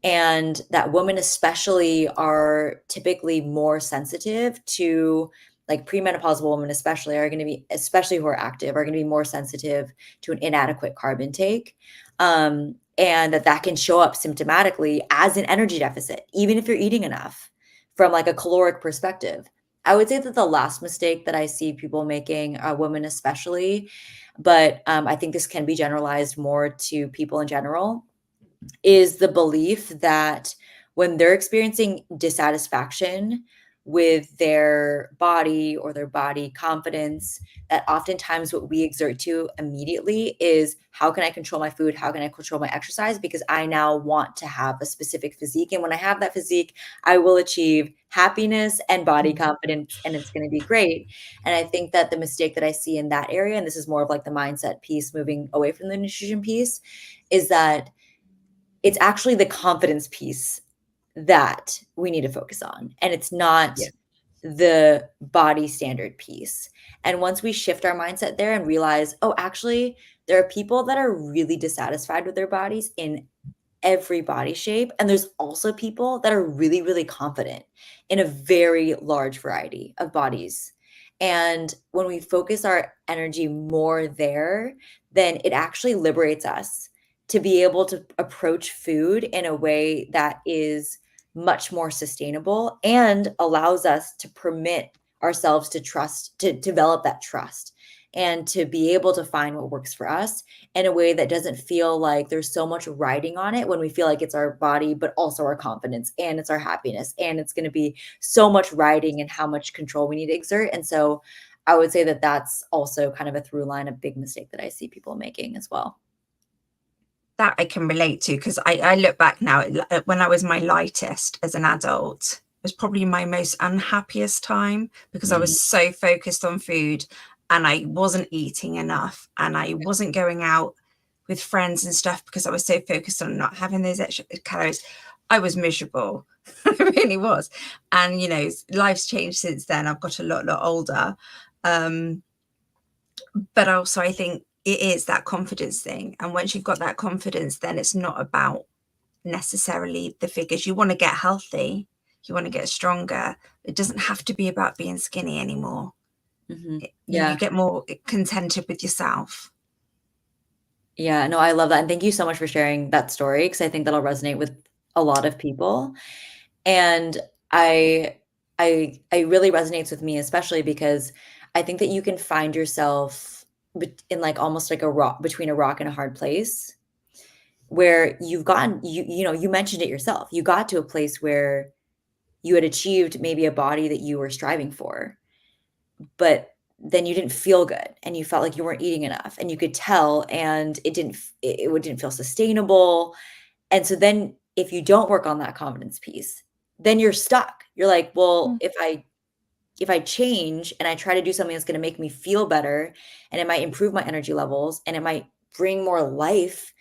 And that women especially are typically more sensitive to, like premenopausal women especially are going to be, especially who are active, are going to be more sensitive to an inadequate carb intake. And that can show up symptomatically as an energy deficit, even if you're eating enough from like a caloric perspective. I would say that the last mistake that I see people making, women especially, but I think this can be generalized more to people in general, is the belief that when they're experiencing dissatisfaction with their body or their body confidence, that oftentimes what we exert to immediately is, how can I control my food? How can I control my exercise? Because I now want to have a specific physique. And when I have that physique, I will achieve happiness and body confidence, and it's going to be great. And I think that the mistake that I see in that area, and this is more of like the mindset piece moving away from the nutrition piece, is that it's actually the confidence piece that we need to focus on. And it's not Yeah. the body standard piece. And once we shift our mindset there and realize, oh, actually, there are people that are really dissatisfied with their bodies in every body shape. And there's also people that are really, really confident in a very large variety of bodies. And when we focus our energy more there, then it actually liberates us to be able to approach food in a way that is much more sustainable and allows us to permit ourselves to trust, to develop that trust, and to be able to find what works for us in a way that doesn't feel like there's so much riding on it, when we feel like it's our body, but also our confidence and it's our happiness. And it's going to be so much riding and how much control we need to exert. And so I would say that that's also kind of a through line, a big mistake that I see people making as well. That I can relate to, because I look back now, when I was my lightest as an adult, it was probably my most unhappiest time, because I was so focused on food and I wasn't eating enough and I wasn't going out with friends and stuff because I was so focused on not having those extra calories. I was miserable. I really was. And, you know, life's changed since then. I've got a lot older. But also I think it is that confidence thing. And once you've got that confidence, then it's not about necessarily the figures. You want to get healthy, you want to get stronger. It doesn't have to be about being skinny anymore. You get more contented with yourself. Yeah, no, I love that. And thank you so much for sharing that story, because I think that'll resonate with a lot of people. And I really resonates with me, especially because I think that you can find yourself in like almost like a rock, between a rock and a hard place, where you've gotten, you know, you mentioned it yourself. You got to a place where you had achieved maybe a body that you were striving for, but then you didn't feel good and you felt like you weren't eating enough, and you could tell, and it didn't feel sustainable. And so then if you don't work on that confidence piece, then you're stuck. You're like, well, if I change and I try to do something that's going to make me feel better, and it might improve my energy levels, and it might bring more life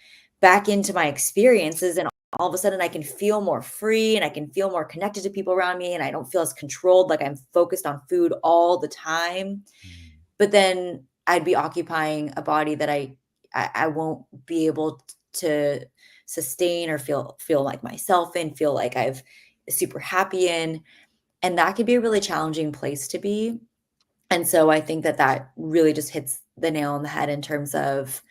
back into my experiences, and all of a sudden I can feel more free and I can feel more connected to people around me, and I don't feel as controlled, like I'm focused on food all the time. But then I'd be occupying a body that I won't be able to sustain or feel like myself in, feel like I've super happy in. And that could be a really challenging place to be. And so I think that that really just hits the nail on the head in terms of,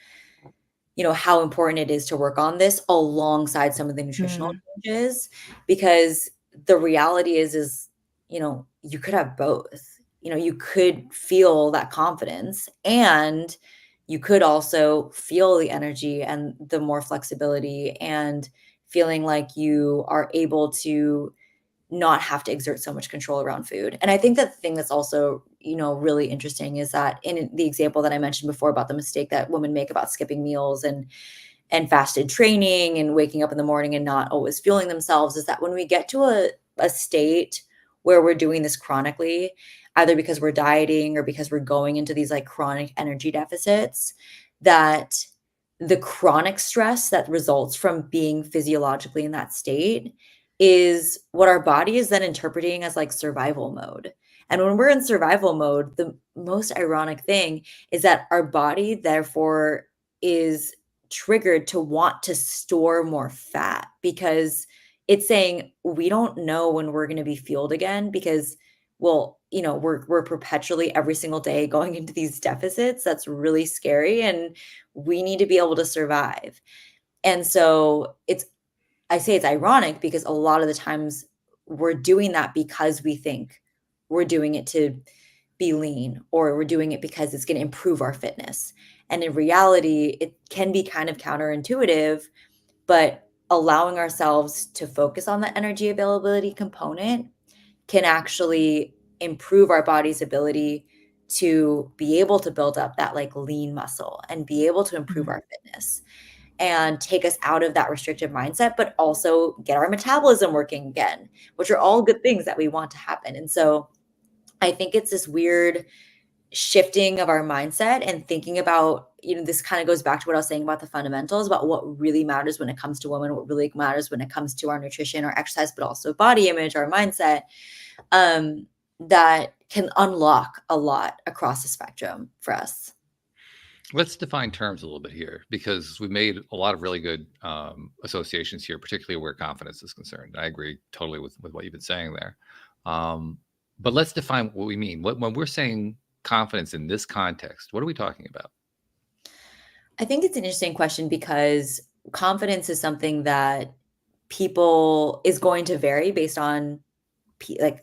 you know, how important it is to work on this alongside some of the nutritional changes, because the reality is, you know, you could have both. You know, you could feel that confidence, and you could also feel the energy and the more flexibility, and feeling like you are able to not have to exert so much control around food. And I think that the thing that's also, you know, really interesting is that in the example that I mentioned before about the mistake that women make about skipping meals, and and fasted training and waking up in the morning and not always fueling themselves, is that when we get to a state where we're doing this chronically, either because we're dieting or because we're going into these like chronic energy deficits, that the chronic stress that results from being physiologically in that state is what our body is then interpreting as like survival mode. And when we're in survival mode, the most ironic thing is that our body therefore is triggered to want to store more fat, because it's saying we don't know when we're going to be fueled again, because well, we're perpetually every single day going into these deficits. That's really scary, and we need to be able to survive. And so I say it's ironic because a lot of the times we're doing that because we think we're doing it to be lean, or we're doing it because it's going to improve our fitness. And in reality, it can be kind of counterintuitive, but allowing ourselves to focus on the energy availability component can actually improve our body's ability to be able to build up that like lean muscle and be able to improve our fitness and take us out of that restrictive mindset, but also get our metabolism working again, which are all good things that we want to happen. And so I think it's this weird shifting of our mindset and thinking about, this kind of goes back to what I was saying about the fundamentals, about what really matters when it comes to women, what really matters when it comes to our nutrition, our exercise, but also body image, our mindset, that can unlock a lot across the spectrum for us. Let's define terms a little bit here, because we've made a lot of really good associations here, particularly where confidence is concerned. I agree totally with what you've been saying there. But let's define what we mean. When we're saying confidence in this context, what are we talking about? I think it's an interesting question, because confidence is something that people is going to vary based on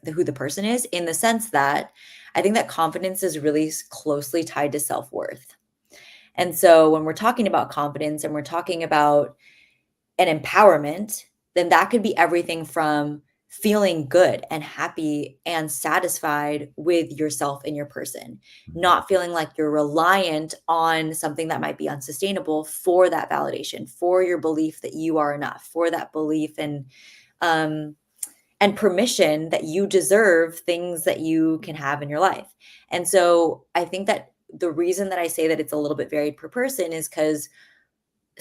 who the person is, in the sense that I think that confidence is really closely tied to self-worth. And so when we're talking about confidence and we're talking about an empowerment, then that could be everything from feeling good and happy and satisfied with yourself and your person, not feeling like you're reliant on something that might be unsustainable for that validation, for your belief that you are enough, for that belief and permission that you deserve things that you can have in your life. And so I think that the reason that I say that it's a little bit varied per person is because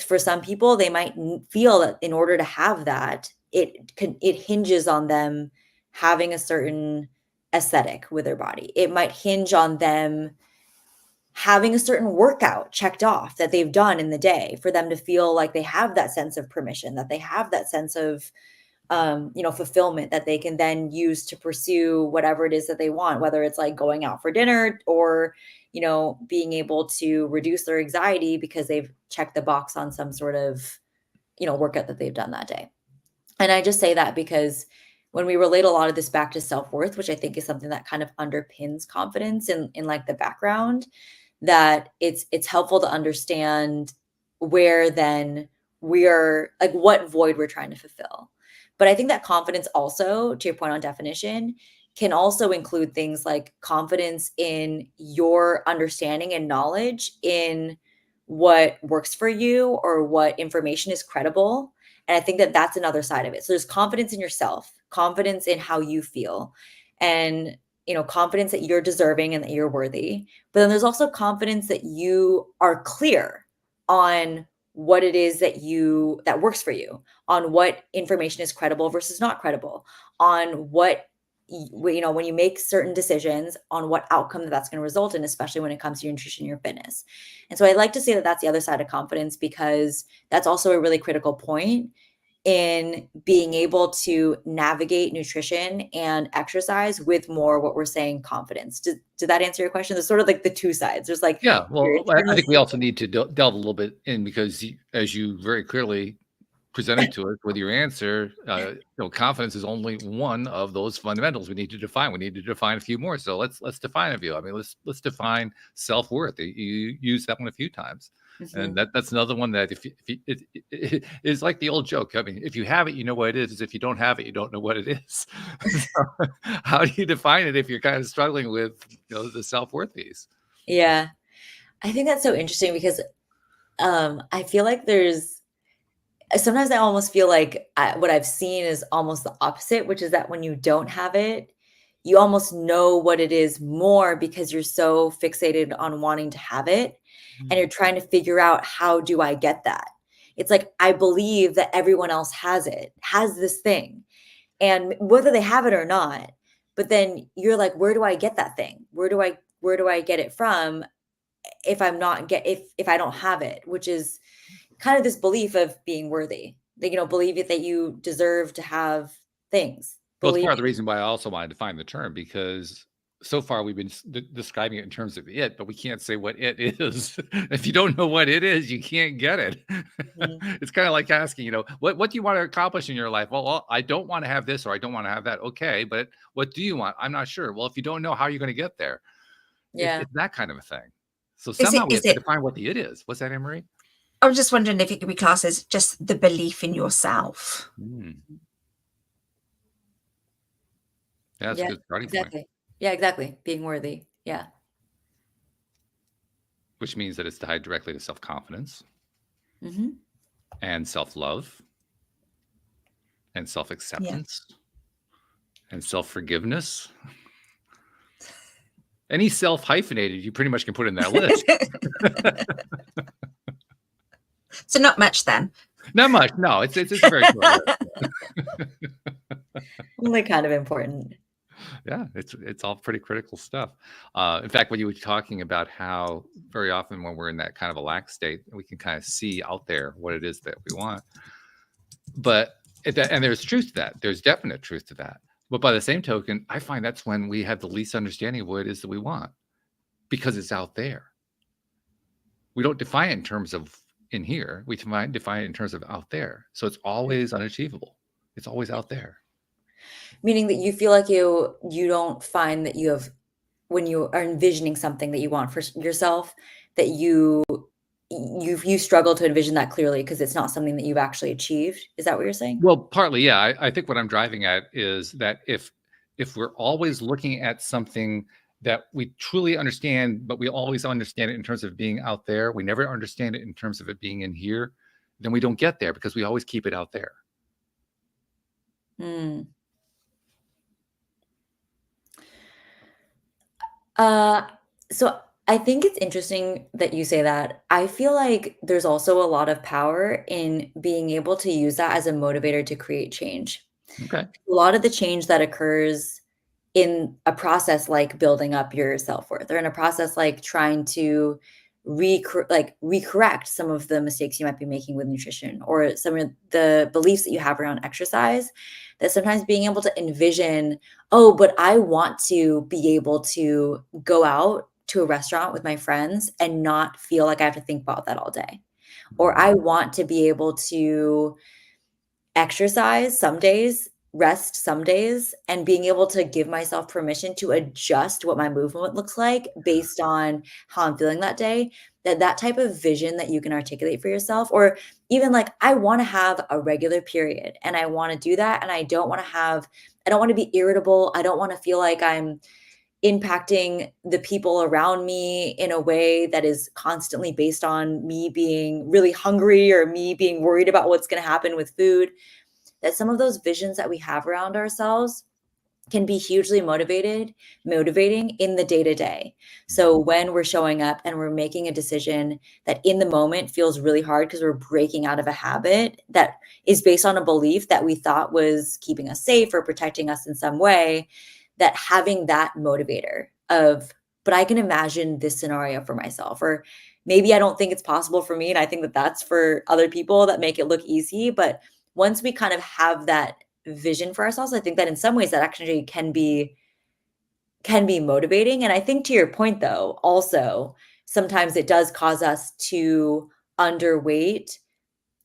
for some people, they might feel that in order to have that, it hinges on them having a certain aesthetic with their body. It might hinge on them having a certain workout checked off that they've done in the day for them to feel like they have that sense of permission, that they have that sense of fulfillment that they can then use to pursue whatever it is that they want, whether it's like going out for dinner or, being able to reduce their anxiety because they've checked the box on some sort of, workout that they've done that day. And I just say that because when we relate a lot of this back to self-worth, which I think is something that kind of underpins confidence in like the background, that it's helpful to understand where then we are, like what void we're trying to fulfill. But I think that confidence also, to your point on definition, can also include things like confidence in your understanding and knowledge in what works for you or what information is credible. And I think that that's another side of it. So there's confidence in yourself, confidence in how you feel, and confidence that you're deserving and that you're worthy. But then there's also confidence that you are clear on what it is that works for you, on what information is credible versus not credible, on what when you make certain decisions, on what outcome that's going to result in, especially when it comes to your nutrition, your fitness. And so I like to say that that's the other side of confidence, because that's also a really critical point in being able to navigate nutrition and exercise with more what we're saying confidence. Did that answer your question? There's sort of like the two sides. There's like, Yeah, well, I think we also need to delve a little bit in, because as you very clearly presented to us with your answer, confidence is only one of those fundamentals we need to define. We need to define a few more. So let's define a few. I mean, let's define self-worth. You used that one a few times, and that's another one that it is like the old joke. I mean, if you have it, you know what it is. If you don't have it, you don't know what it is. So how do you define it if you're kind of struggling with the self-worth piece? Yeah, I think that's so interesting, because I feel like there's sometimes I almost feel like what I've seen is almost the opposite, which is that when you don't have it, you almost know what it is more because you're so fixated on wanting to have it. And you're trying to figure out, how do I get that? It's like, I believe that everyone else has this thing. And whether they have it or not, but then you're like, where do I get that thing? Where do I get it from if if I don't have it, which is kind of this belief of being worthy. Like, believe it that you deserve to have things. Well, it's Believe part of the reason why I also wanted to define the term, because so far we've been describing it in terms of it, but we can't say what it is. If you don't know what it is, you can't get it. Mhm. It's kind of like asking, what do you want to accomplish in your life? Well, I don't want to have this, or I don't want to have that. Okay, but what do you want? I'm not sure. Well, if you don't know, how are you going to get there? Yeah. It's that kind of a thing. So Is somehow it we is have to it define what the it is. What's that, Anne-Marie? I was just wondering if it could be classed as just the belief in yourself. Hmm. Yeah, that's a Yeah, good starting point, exactly. Yeah, exactly. Being worthy. Yeah. which means that it's tied directly to self-confidence Hmm. and self-love and Yeah. self-acceptance and self-forgiveness. Any self-hyphenated, you pretty much can put in that list. So not much then. Not much. No, it's a very short list. Only kind of important. Yeah, it's all pretty critical stuff. In fact, when you were talking about how very often when we're in that kind of a lax state, we can kind of see out there what it is that we want. But and there's truth to that. There's definite truth to that. But by the same token, I find that's when we have the least understanding of what it is that we want, because it's out there. We don't define it in terms of in here. We define it in terms of out there. So it's always unachievable. It's always out there. Meaning that you feel like you don't find that you have, when you are envisioning something that you want for yourself, that you struggle to envision that clearly because it's not something that you've actually achieved. Is that what you're saying? Well, partly, yeah. I think what I'm driving at is that if we're always looking at something that we truly understand, but we always understand it in terms of being out there, we never understand it in terms of it being in here, then we don't get there because we always keep it out there. Mm. So I think it's interesting that you say that. I feel like there's also a lot of power in being able to use that as a motivator to create change. Okay. A lot of the change that occurs in a process like building up your self-worth, or in a process like trying to recorrect some of the mistakes you might be making with nutrition, or some of the beliefs that you have around exercise, that sometimes being able to envision, oh, but I want to be able to go out to a restaurant with my friends and not feel like I have to think about that all day. Or I want to be able to exercise some days, rest some days, and being able to give myself permission to adjust what my movement looks like based on how I'm feeling that day. That type of vision that you can articulate for yourself, or even like, I want to have a regular period and I want to do that, and I don't want to be irritable. I don't want to feel like I'm impacting the people around me in a way that is constantly based on me being really hungry or me being worried about what's going to happen with food. That some of those visions that we have around ourselves can be hugely motivating in the day to day. So when we're showing up and we're making a decision that in the moment feels really hard because we're breaking out of a habit that is based on a belief that we thought was keeping us safe or protecting us in some way, that having that motivator of, but I can imagine this scenario for myself, or maybe I don't think it's possible for me, and I think that that's for other people that make it look easy. But once we kind of have that vision for ourselves, I think that in some ways that actually can be motivating. And I think, to your point though, also sometimes it does cause us to underweight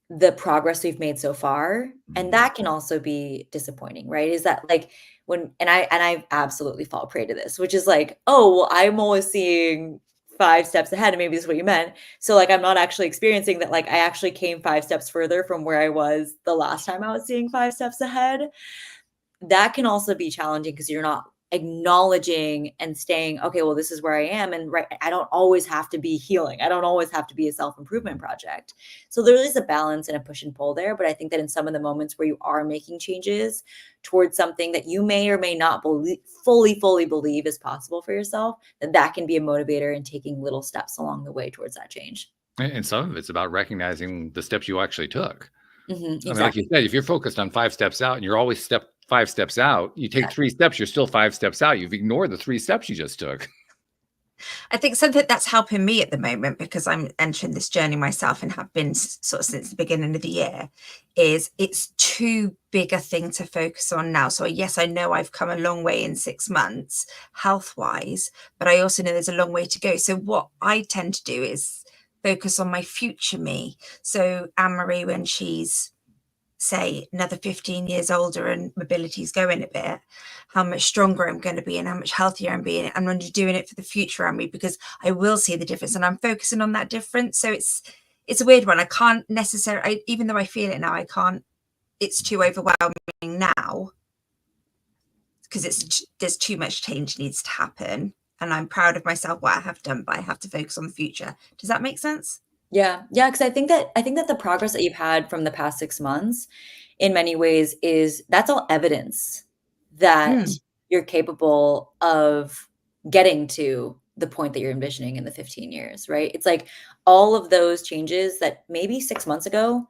the progress we've made so far, and that can also be disappointing, right? Is that like, I absolutely fall prey to this, which is like, oh, well, I'm always seeing 5 steps ahead, and maybe this is what you meant. So like, I'm not actually experiencing that, like I actually came 5 steps further from where I was the last time I was seeing 5 steps ahead. That can also be challenging because you're not acknowledging and staying, okay, well, this is where I am. And right, I don't always have to be healing. I don't always have to be a self-improvement project. So there is a balance and a push and pull there. But I think that in some of the moments where you are making changes towards something that you may or may not fully believe is possible for yourself, that can be a motivator in taking little steps along the way towards that change. And some of it's about recognizing the steps you actually took. I mean, like you Exactly. said, if you're focused on 5 steps out and you're always 5 steps out, you take 3 steps, you're still 5 steps out. You've ignored the 3 steps you just took. I think something that's helping me at the moment, because I'm entering this journey myself and have been sort of since the beginning of the year, is it's too big a thing to focus on now. So yes, I know I've come a long way in 6 months health wise, but I also know there's a long way to go. So what I tend to do is focus on my future me. So Anne-Marie, when she's say another 15 years older and mobility's going a bit, how much stronger I'm going to be and how much healthier I'm being. I'm only doing it for the future, Anne-Marie, because I will see the difference and I'm focusing on that difference. So it's a weird one. I can't necessarily, even though I feel it now, I can't, it's too overwhelming now because there's too much change needs to happen. And I'm proud of myself, what I have done, but I have to focus on the future. Does that make sense? Yeah. Yeah. Cause I think that the progress that you've had from the past 6 months in many ways that's all evidence that you're capable of getting to the point that you're envisioning in the 15 years, right? It's like all of those changes that maybe 6 months ago,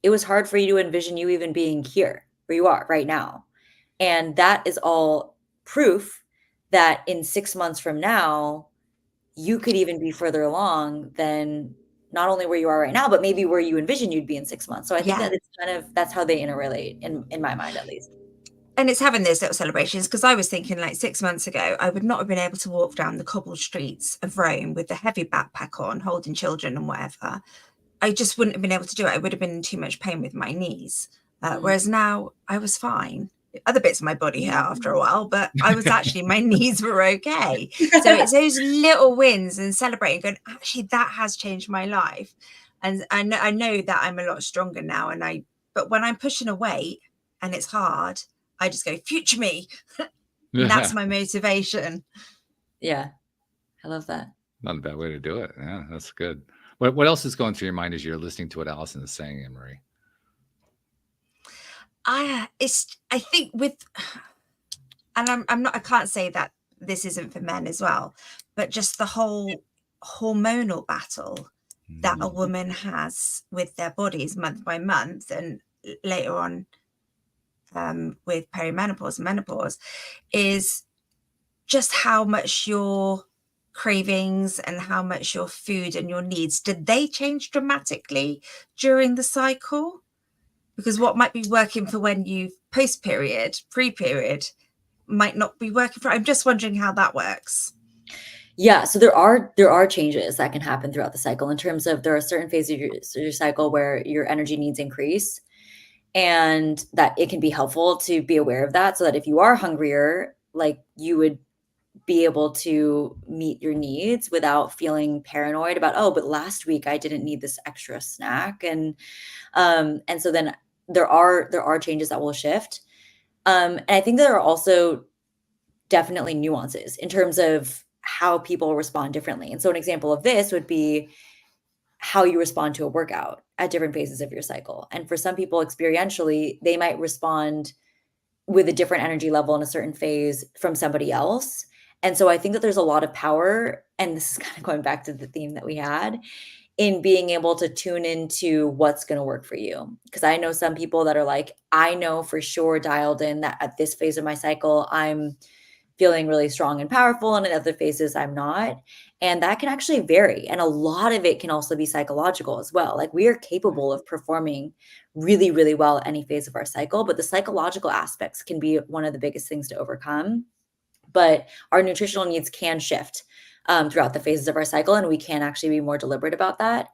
it was hard for you to envision you even being here where you are right now. And that is all proof that in 6 months from now, you could even be further along than not only where you are right now, but maybe where you envision you'd be in 6 months. So I think that it's kind of, that's how they interrelate in my mind, at least. And it's having those little celebrations, because I was thinking like 6 months ago, I would not have been able to walk down the cobbled streets of Rome with a heavy backpack on, holding children and whatever. I just wouldn't have been able to do it. I would have been in too much pain with my knees. Whereas now I was fine. Other bits of my body hurt after a while, but I was actually, my knees were okay. So it's those little wins and celebrating, going, actually, that has changed my life. And I know that I'm a lot stronger now. But when I'm pushing a weight and it's hard, I just go, future me. That's my motivation. Yeah. I love that. Not a bad way to do it. Yeah, that's good. What else is going through your mind as you're listening to what Allison is saying, Anne-Marie? I think and I can't say that this isn't for men as well, but just the whole hormonal battle that a woman has with their bodies month by month, and later on with perimenopause and menopause, is just how much your cravings and how much your food and your needs, did they change dramatically during the cycle? Because what might be working for when you post-period, pre-period, might not be working for. I'm just wondering how that works. Yeah, so there are changes that can happen throughout the cycle in terms of there are certain phases of your cycle where your energy needs increase, and that it can be helpful to be aware of that so that if you are hungrier, like you would be able to meet your needs without feeling paranoid about, oh, but last week I didn't need this extra snack. And so then there are changes that will shift. And I think there are also definitely nuances in terms of how people respond differently. And so an example of this would be how you respond to a workout at different phases of your cycle. And for some people experientially, they might respond with a different energy level in a certain phase from somebody else. And so I think that there's a lot of power, and this is kind of going back to the theme that we had, in being able to tune into what's going to work for you. Because I know some people that are like, I know for sure dialed in that at this phase of my cycle, I'm feeling really strong and powerful, and in other phases, I'm not. And that can actually vary. And a lot of it can also be psychological as well. Like we are capable of performing really, really well at any phase of our cycle, but the psychological aspects can be one of the biggest things to overcome. But our nutritional needs can shift throughout the phases of our cycle, and we can actually be more deliberate about that.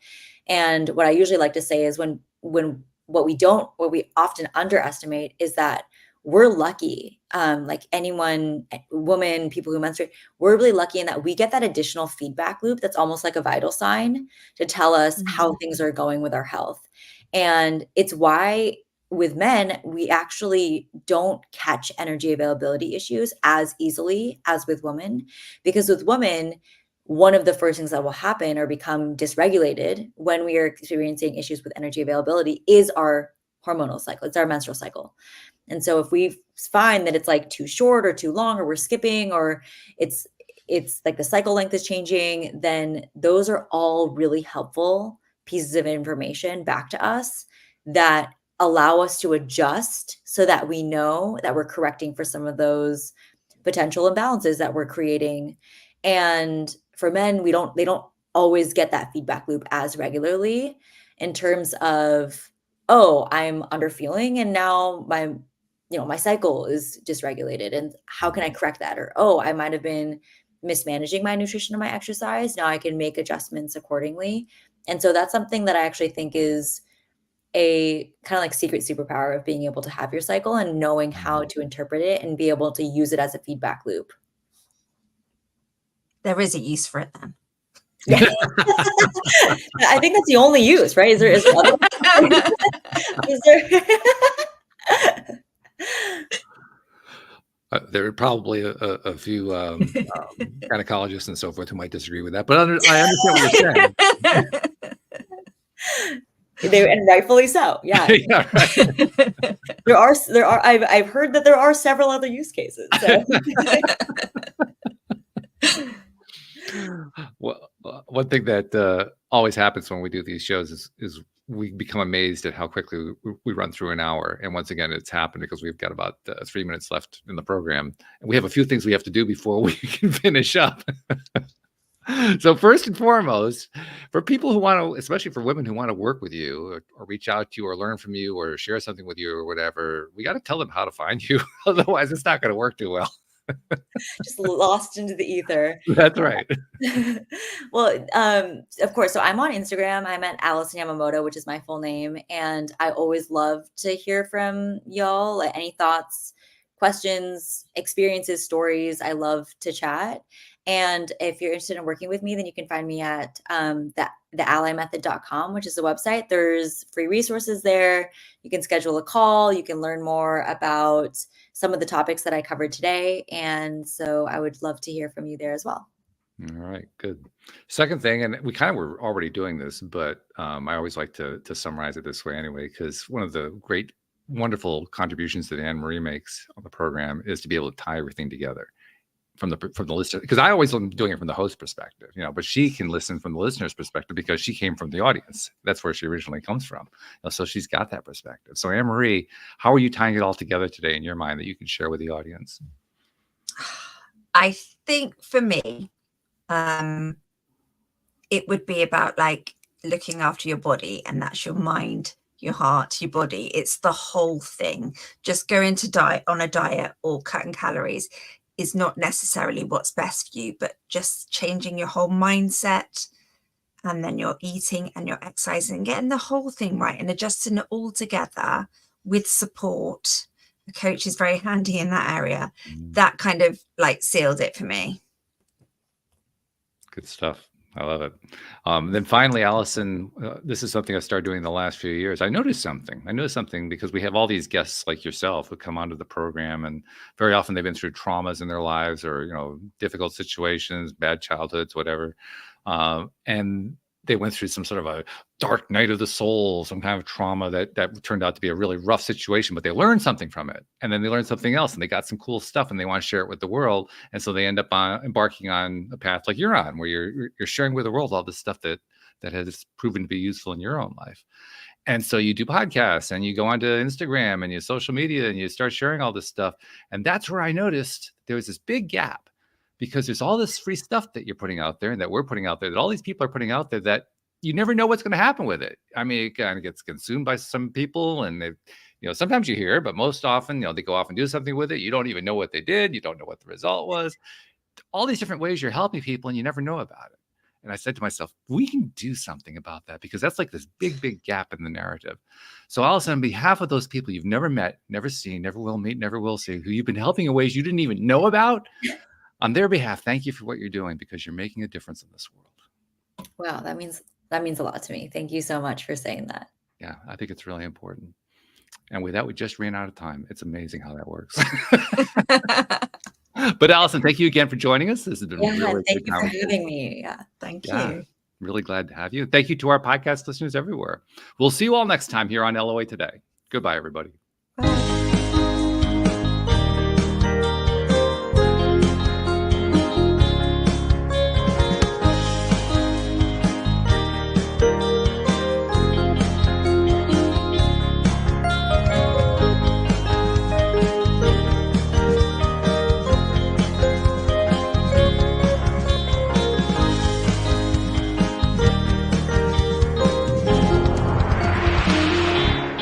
And what I usually like to say is when what we often underestimate is that we're lucky, like anyone, woman, people who menstruate, we're really lucky in that we get that additional feedback loop that's almost like a vital sign to tell us how things are going with our health. And it's why with men, we actually don't catch energy availability issues as easily as with women, because with women, one of the first things that will happen or become dysregulated when we are experiencing issues with energy availability is our hormonal cycle. It's our menstrual cycle. And so if we find that it's like too short or too long, or we're skipping, or it's like the cycle length is changing, then those are all really helpful pieces of information back to us that allow us to adjust so that we know that we're correcting for some of those potential imbalances that we're creating. And for men, they don't always get that feedback loop as regularly in terms of, oh, I'm underfeeling and now my cycle is dysregulated, and how can I correct that? Or, oh, I might have been mismanaging my nutrition and my exercise. Now I can make adjustments accordingly. And so that's something that I actually think is a kind of like secret superpower of being able to have your cycle and knowing how to interpret it and be able to use it as a feedback loop. There is a use for it then. Yeah. I think that's the only use, right? Is there other? Is there? There are probably a few gynecologists and so forth who might disagree with that, but I understand what you're saying. And rightfully so. Yeah. Yeah, right. There are. I've heard that there are several other use cases. So. Well, one thing that always happens when we do these shows is we become amazed at how quickly we run through an hour. And once again, it's happened because we've got about 3 minutes left in the program. And we have a few things we have to do before we can finish up. So first and foremost, for people who want to, especially for women who want to work with you or reach out to you or learn from you or share something with you or whatever, we got to tell them how to find you. Otherwise, it's not going to work too well. Just lost into the ether. That's right. Well, of course. So I'm on Instagram. I'm at Allison Yamamoto, which is my full name. And I always love to hear from y'all. Like, any thoughts, questions, experiences, stories. I love to chat. And if you're interested in working with me, then you can find me at theallymethod.com, which is the website. There's free resources there. You can schedule a call. You can learn more about some of the topics that I covered today. And so I would love to hear from you there as well. All right, good. Second thing, and we kind of were already doing this, but I always like to summarize it this way anyway, because one of the great, wonderful contributions that Anne Marie makes on the program is to be able to tie everything together from the listener, because I always am doing it from the host perspective, but she can listen from the listener's perspective because she came from the audience. That's where she originally comes from. So she's got that perspective. So Anne Marie, how are you tying it all together today in your mind that you can share with the audience? I think for me, it would be about like looking after your body, and that's your mind, your heart, your body. It's the whole thing. Just going to on a diet or cutting calories is not necessarily what's best for you, but just changing your whole mindset, and then your eating and your exercising, and getting the whole thing right and adjusting it all together with support. The coach is very handy in that area. That kind of like sealed it for me. Good stuff. I love it. Then finally, Allison, this is something I started doing the last few years. I noticed something because we have all these guests like yourself who come onto the program, and very often they've been through traumas in their lives or, difficult situations, bad childhoods, whatever. And they went through some sort of a dark night of the soul, some kind of trauma that turned out to be a really rough situation, but they learned something from it. And then they learned something else, and they got some cool stuff, and they want to share it with the world. And so they end up embarking on a path like you're on, where you're sharing with the world all this stuff that has proven to be useful in your own life. And so you do podcasts, and you go onto Instagram and you social media, and you start sharing all this stuff. And that's where I noticed there was this big gap, because there's all this free stuff that you're putting out there and that we're putting out there, that all these people are putting out there, that you never know what's going to happen with it. I mean, it kind of gets consumed by some people, and they, sometimes you hear, but most often, they go off and do something with it. You don't even know what they did. You don't know what the result was. All these different ways you're helping people, and you never know about it. And I said to myself, we can do something about that, because that's like this big, big gap in the narrative. So Allison, on behalf of those people you've never met, never seen, never will meet, never will see, who you've been helping in ways you didn't even know about, on their behalf, thank you for what you're doing, because you're making a difference in this world. Wow, that means a lot to me. Thank you so much for saying that. Yeah, I think it's really important. And with that, we just ran out of time. It's amazing how that works. But Allison, thank you again for joining us. This has been Yeah, really thank good you for conversation. having me. Yeah. Thank Yeah. you. Really glad to have you. Thank you to our podcast listeners everywhere. We'll see you all next time here on LOA Today. Goodbye, everybody. Bye.